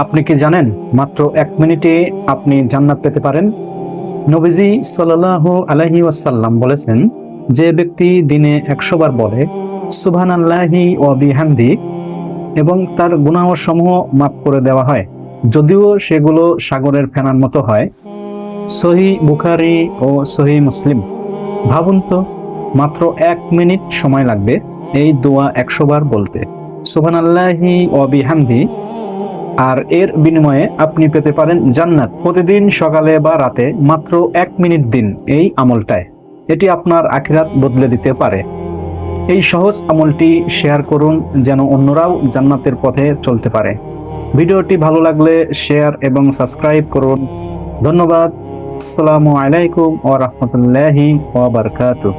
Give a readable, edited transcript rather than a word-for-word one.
আপনি কি জানেন মাত্র 1 মিনিটে আপনি জান্নাত পেতে পারেন? নবীজি সাল্লাল্লাহু আলাইহি ওয়াসাল্লাম বলেছেন, যে ব্যক্তি দিনে 100 বার বলে সুবহানাল্লাহি ওয়া বিহামদি এবং তার গুনাহসমূহ মাফ করে দেওয়া হয়, যদিও সেগুলো সাগরের ফেনার মতো হয়। সহিহ বুখারী ও সহিহ মুসলিম। ভাবুন তো, মাত্র 1 মিনিট সময় লাগবে এই দোয়া 100 বার বলতে, সুবহানাল্লাহি ওয়া বিহামদি, আর এর বিনিময়ে আপনি পেতে পারেন জান্নাত। প্রতিদিন সকালে বা রাতে মাত্র 1 মিনিট দিন এই আমলটায়। এটি আপনার আখিরাত বদলে দিতে পারে। এই সহজ আমলটি শেয়ার করুন যেন অন্যরাও জান্নাতের পথে চলতে পারে। ভিডিওটি ভালো লাগলে শেয়ার এবং সাবস্ক্রাইব করুন। ধন্যবাদ। আসসালামু আলাইকুম ওয়া রাহমাতুল্লাহি ওয়া বারাকাতুহু।